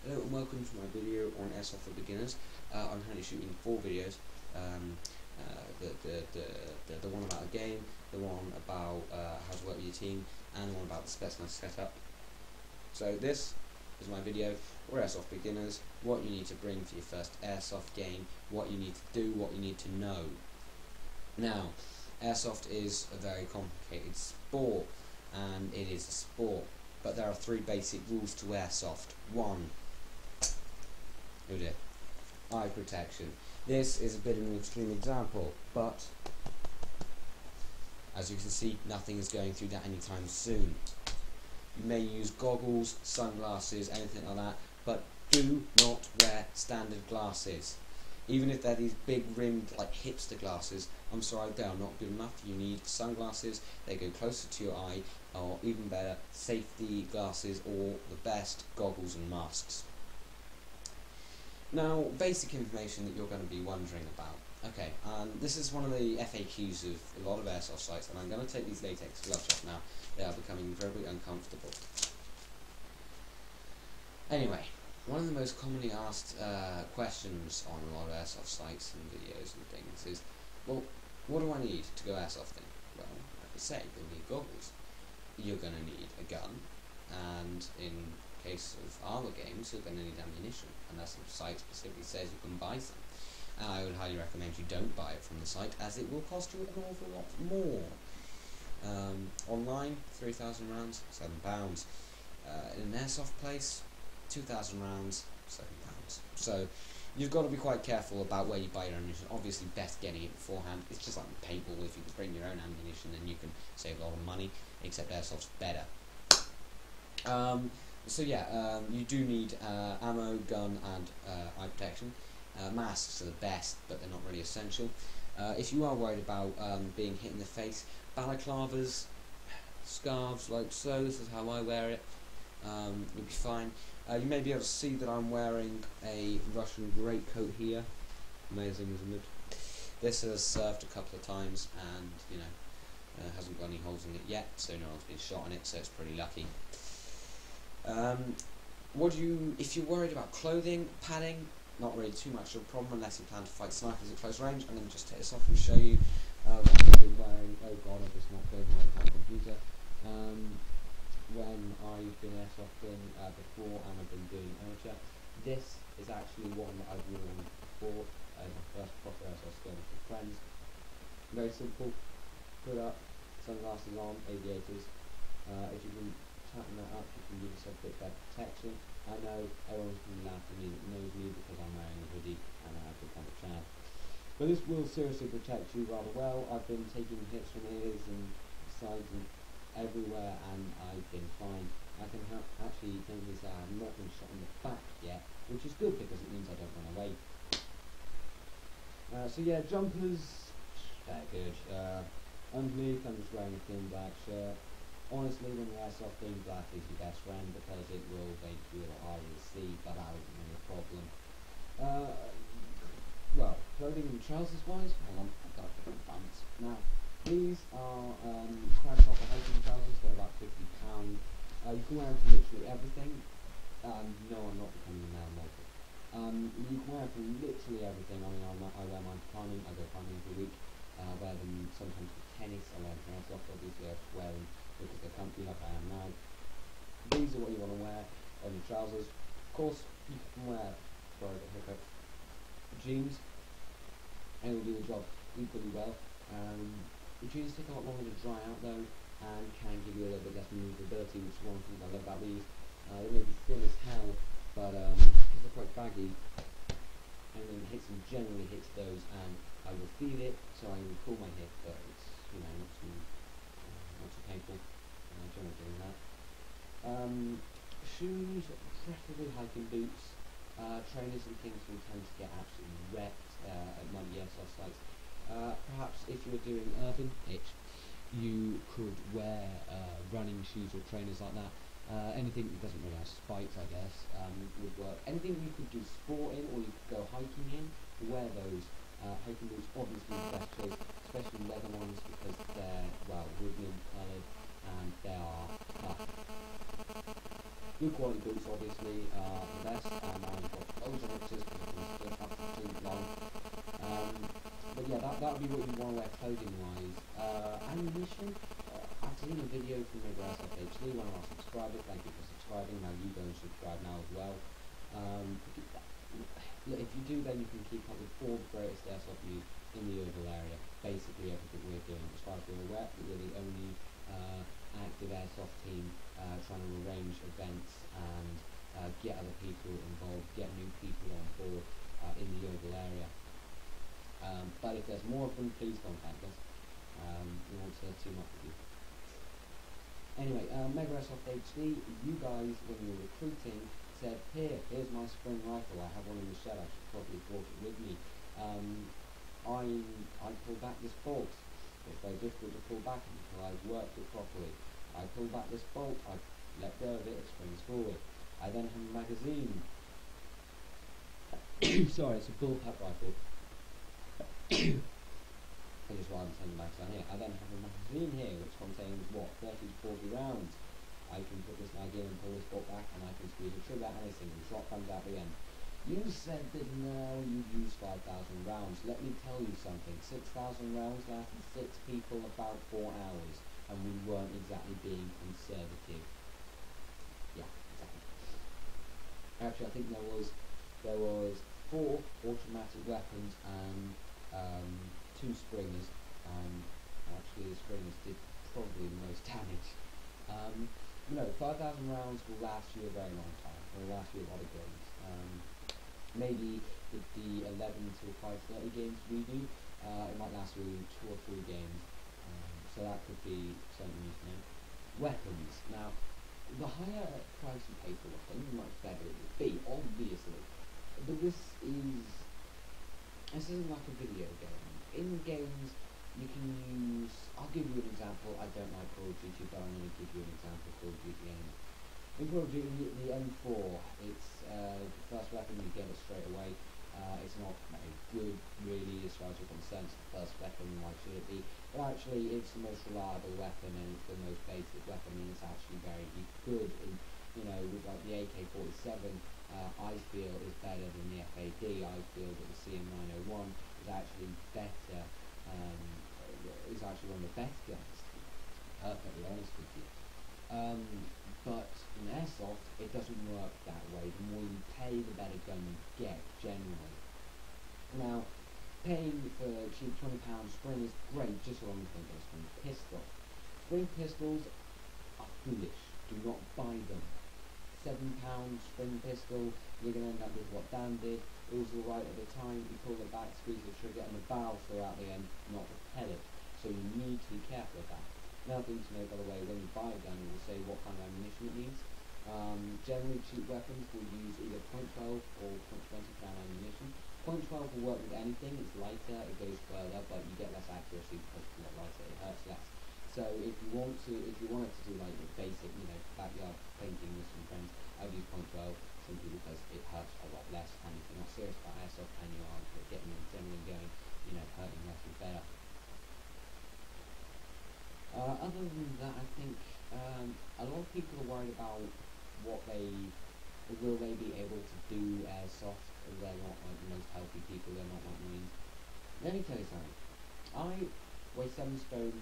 Hello and welcome to my video on Airsoft for beginners. I'm currently shooting 4 videos. The one about a game, the one about how to work with your team, and the one about the specimen setup. So this is my video for Airsoft beginners, what you need to bring for your first Airsoft game, what you need to do, what you need to know. Now, Airsoft is a very complicated sport, and it is a sport, but there are 3 basic rules to Airsoft. 1. Oh dear. Eye protection. This is a bit of an extreme example, but as you can see, nothing is going through that anytime soon. You may use goggles, sunglasses, anything like that, but do not wear standard glasses. Even if they're these big rimmed like hipster glasses, I'm sorry, they are not good enough. You need sunglasses, they go closer to your eye, or even better, safety glasses, or the best, goggles and masks. Now, basic information that you're going to be wondering about. Okay, this is one of the FAQs of a lot of Airsoft sites, and I'm going to take these latex gloves off now. They are becoming very uncomfortable. Anyway, one of the most commonly asked questions on a lot of Airsoft sites and videos and things is, well, what do I need to go airsofting? Well, like I say, you'll need goggles. You're going to need a gun, and in case of armor games, you're going to need ammunition, unless the site specifically says you can buy some. And I would highly recommend you don't buy it from the site, as it will cost you an awful lot more. Online, 3,000 rounds, £7. In an airsoft place, 2,000 rounds, £7. So you've got to be quite careful about where you buy your ammunition. Obviously, best getting it beforehand. It's just like paintball. If you can bring your own ammunition, then you can save a lot of money. Except airsoft's better. So yeah, you do need ammo, gun, and eye protection. Masks are the best, but they're not really essential. If you are worried about being hit in the face, balaclavas, scarves like so, this is how I wear it, you'll be fine. You may be able to see that I'm wearing a Russian greatcoat here. Amazing, isn't it? This has served a couple of times, and you know, hasn't got any holes in it yet, so no one's been shot in it, so it's pretty lucky. If you're worried about clothing, padding, not really too much of a problem unless you plan to fight snipers at close range. I'm going to just take this off and show you what I've been wearing. Oh god, I've just knocked over my computer. When I've been airsofting before and I've been doing amateur, this is actually one that I've worn before as my first proper airsoft skirmish with friends. Very simple, put up, sunglasses on, aviators. If you can tighten that up, you can give yourself a bit better protection. I know everyone's going to laugh at me that knows me because I'm wearing a hoodie and I have become a child. But this will seriously protect you rather well. I've been taking hits from ears and sides and everywhere, and I've been fine. I can actually thankfully say I have not been shot in the back yet, which is good because it means I don't run away. So yeah, jumpers, they're good. Underneath, I'm just wearing a thin black shirt. Honestly, when you're airsofting, black is your best friend because it will make you a lot harder to see, but that isn't really a problem. Well, clothing and trousers wise, hold on, I've got different pants. Now, these are crab proper hiking trousers, they're about £50. You can wear them for literally everything. No, I'm not becoming a male model. You can wear them for literally everything. I mean, I wear mine for climbing, I go climbing every week. I wear them sometimes for tennis, I wear them for airsoft, obviously I wear them because they're comfy like I am now. These are what you want to wear on your trousers. Of course, you can wear, sorry I got hiccup, jeans, and it will do the job equally well. The jeans take a lot longer to dry out though, and can give you a little bit less maneuverability, which is one of the things I love about these. They may be thin as hell, but because they're quite baggy, and then generally hits those, and I will feel it, so I will pull my hip, but it's, you know, not too painful. Generally doing that. Shoes, preferably hiking boots. Trainers and things will tend to get absolutely wrecked at muddy airsoft sites. Perhaps if you're doing urban, you could wear running shoes or trainers like that. Anything that doesn't really have spikes, I guess, would work. Anything you could do sport in or you could go hiking in, wear those. Hiking boots obviously the best choice, especially leather ones, because they're, well, woodland coloured and they are tough. Good quality boots, obviously, are the best, and I've got loads of pictures because it was just absolutely long. But yeah, that would be what you want to wear clothing-wise. Ammunition, I've seen a video from maybe Airsoft HD, one of our subscribers. Thank you for subscribing. Now you go and subscribe now as well. Look, if you do, then you can keep up with all the greatest airsoft news in the Yeovil area. Basically everything we're doing. As far as we're aware, we're the only active airsoft team trying to arrange events and get other people involved, get new people on board in the Yeovil area. But if there's more of them, please contact us. We want to team up with you. Anyway, Mega Airsoft HD, you guys, when you were recruiting, said, here's my spring rifle, I have one in the shed, I should probably have brought it with me. I pulled back this bolt. It's very difficult to pull back until I've worked it properly. I pull back this bolt, I let go of it, it springs forward. I then have a magazine. Sorry, it's a bullpup rifle. I just rather turn the magazine here. I then have a magazine here which contains what, 30 to 40 rounds. I can put this mag in and pull this bolt back, and I can squeeze the trigger and a single shot comes out the end. You said that no, you used 5,000 rounds. Let me tell you something. 6,000 rounds lasted 6 people about 4 hours, and we weren't exactly being conservative. Yeah, exactly. Actually, I think there was 4 automatic weapons and 2 springers. Actually, the springers did probably the most damage. You know, 5,000 rounds will last you a very long time. It will last you a lot of games. Maybe with the 11 to 530 games we do, it might last you 2 or 3 games. So that could be something you know. Weapons. Now, the higher price you pay for a weapon, the much better it will be, obviously. But this isn't like a video game. In games, you can use, I'll give you an example. I don't like Call of Duty, but I'm going to give you an example of Call of Duty anyway. In Call of Duty, the M4, it's the first weapon, you get it straight away. It's not very good, really, as far as you're concerned. It's the first weapon, why should it be? But actually, it's the most reliable weapon, and it's the most basic weapon, and it's actually very good. And, you know, with like the AK-47, I feel is better than the FAD. I feel that the CM901 is actually better. Is actually one of the best guns, to be perfectly honest with you. But in Airsoft, it doesn't work that way. The more you pay, the better gun you get, generally. Now, paying for cheap £20 spring is great, just so long as you don't get a spring pistol. Spring pistols are foolish. Do not buy them. £7 spring pistol, you're going to end up with what Dan did. It was alright at the time, you pull it back, squeeze the trigger, and the barrel flew out the end, not the pellet. So you need to be careful of that. Another thing to know, by the way, when you buy a gun, it will say what kind of ammunition it needs. Generally, cheap weapons will use either .12 or .20 pound ammunition. .12 will work with anything. It's lighter, it goes further, but you get less accuracy because it's a lot lighter. It hurts less. So if you wanted to do like the basic, you know, backyard painting with some friends, I'd use .12 simply because it hurts a lot less. And if you're not serious about airsoft and you are getting the adrenaline going, you know, hurting less is better. Other than that, I think a lot of people are worried about will they be able to do airsoft. They're not like the most healthy people, they're not like Marines. Let me tell you something. I weigh 7 stone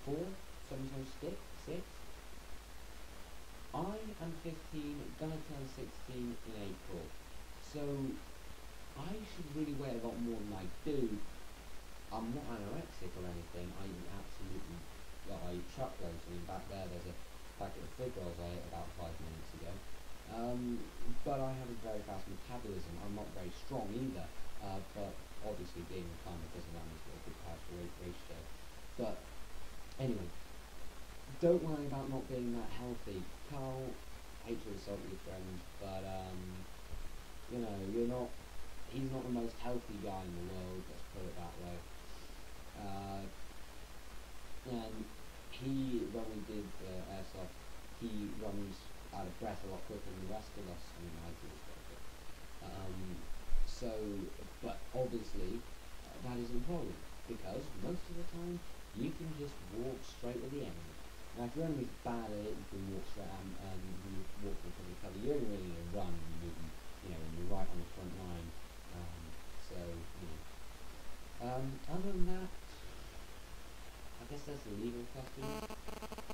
4, 7 stone 6. I am 15, gonna turn 16 in April. So I should really weigh a lot more than I do. I'm not anorexic or anything. I eat absolutely. Well, I eat truckloads. I mean, back there's a packet of fig rolls I ate about 5 minutes ago. But I have a very fast metabolism. I'm not very strong either. But obviously, being a climber doesn't allow me to get a good power to weight ratio. But anyway, don't worry about not being that healthy. Carl, I hate to insult your friend, but you know, he's not the most healthy guy in the world. Let's put it that way. And when we did airsoft, he runs out of breath a lot quicker than the rest of us. I mean, I do as well, but obviously that isn't a problem, because most of the time you can just walk straight to the enemy. Now if your enemy's bad at it, you can walk straight and you walk to the questions?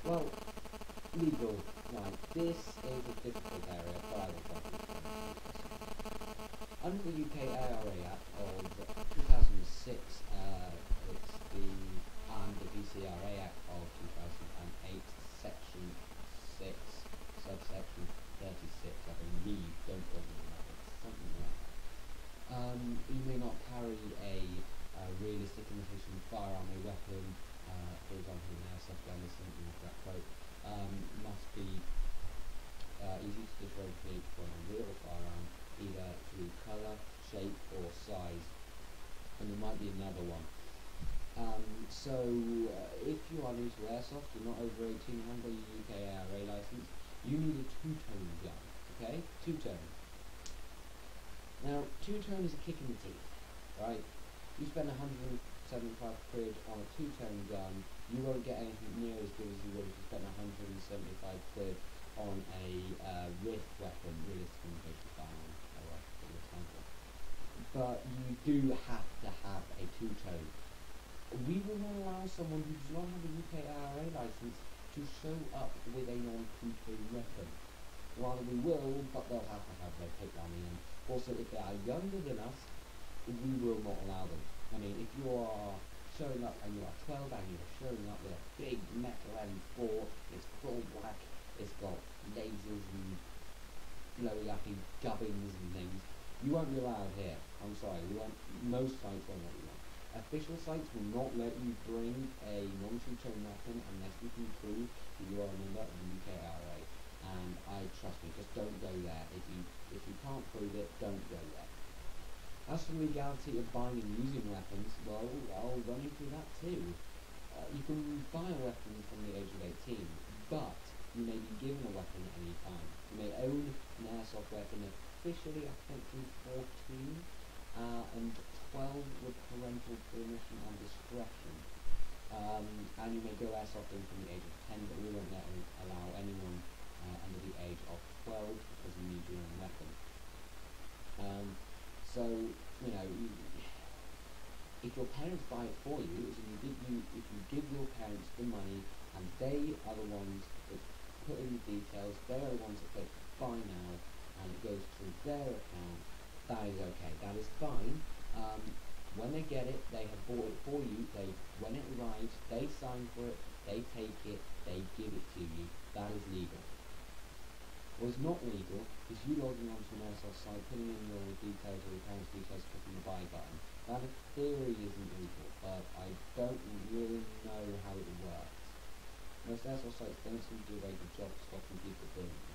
Well, legal, right, this is a difficult area, but I will try to explain it. Under the UK ARA Act of 2006, it's the VCRA Act of 2008, Section 6, subsection 36, I believe, don't quote me on that, it's something like that. You may not carry a realistic imitation firearm, a weapon, for example, an airsoft gun is something like that quote, must be easy to differentiate from a real firearm, either through colour, shape or size, and there might be another one. If you are new to airsoft, you're not over 18 and haven't got your UK ARA licence, you need a two-tone gun, okay? Two-tone. Now, two-tone is a kick in the teeth, right? You spend 175 quid on a two-tone gun, you won't get anything near as good as you would if you spent 175 quid on a RIF weapon, realistic imitation firearm, for example. But you do have to have a two-tone. We will not allow someone who does not have a UK ARA licence to show up with a non-two-tone weapon. Rather we will, but they'll have to have their kit running, and also if they are younger than us, we will not allow them. I mean, if you are showing up and you are 12 and you're showing up with a big metal M4, it's full black, it's got lasers and blowy uppy gubbins and things, you won't be allowed here. I'm sorry, most sites won't let you on. Official sites will not let you bring a non-two-tone weapon unless you can prove that you are a member of the UK ARA. And trust me, just don't go there. If you can't prove it, don't go there. As for the legality of buying and using weapons, well, I'll run you through that too. You can buy a weapon from the age of 18, but you may be given a weapon at any time. You may own an airsoft weapon officially, I think, through 14, and 12 with parental permission and discretion. And you may go airsofting from the age of 10, but we won't allow anyone under the age of 12 because you need your own weapon. If your parents buy it for you, if you give your parents the money and they are the ones that put in the details, they are the ones that click buy now and it goes through their account, that is okay, that is fine. When they get it, they have bought it for you, when it arrives, they sign for it, they take it, they give it to you, that is legal. What is not legal is you logging onto an airsoft site, putting in your details or your parents' details, clicking the buy button. That in theory isn't legal, but I don't really know how it works. Most airsoft sites don't seem to do a very good job of stopping people doing it.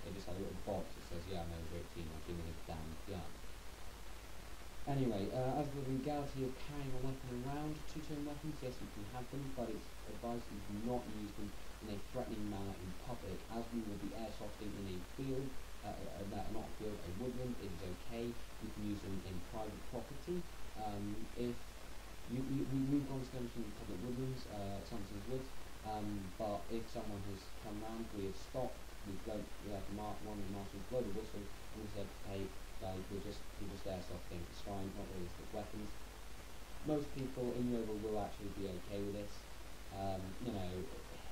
They just have a little box that says, yeah, I'm over 18, I'll give me a damn gun. Anyway, as for the legality of carrying a weapon around, two-tone weapons, yes, you can have them, but it's advised that you do not use them in a threatening manner in public. As we will be airsofting in a field, not a field, a woodland, it is okay. You can use them in private property. If we've gone skirmishing in public woodlands, Somerset Woods, but if someone has come round, we have stopped, we have one of the marshals blow the whistle, and we said, hey, guys, we're just airsofting, it's fine, not realistic weapons. Most people in Yeovil will actually be okay with this.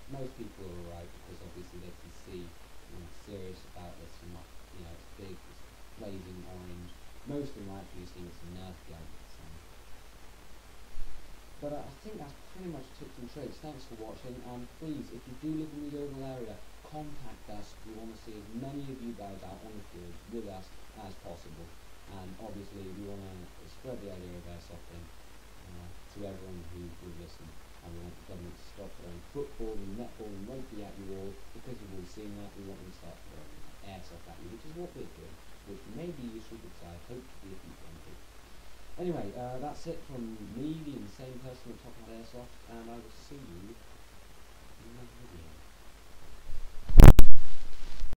Most people are alright because obviously they can see serious about this and not, it's big, it's blazing orange. Most of them are actually seeing it's a Nerf gun. But I think that's pretty much tips and tricks. Thanks for watching, and please, if you do live in the Yeovil area, contact us. We want to see as many of you guys out on the field with us as possible. And obviously we want to spread the idea of airsofting to everyone who would listen. And we want the government to stop throwing football and netball and rugby at you all, because you've all seen that. We want them to start throwing airsoft at you, which is what we're doing, which may be useful because I hope to be a future MP. Anyway, that's it from me, the insane person who talking about airsoft, and I will see you in the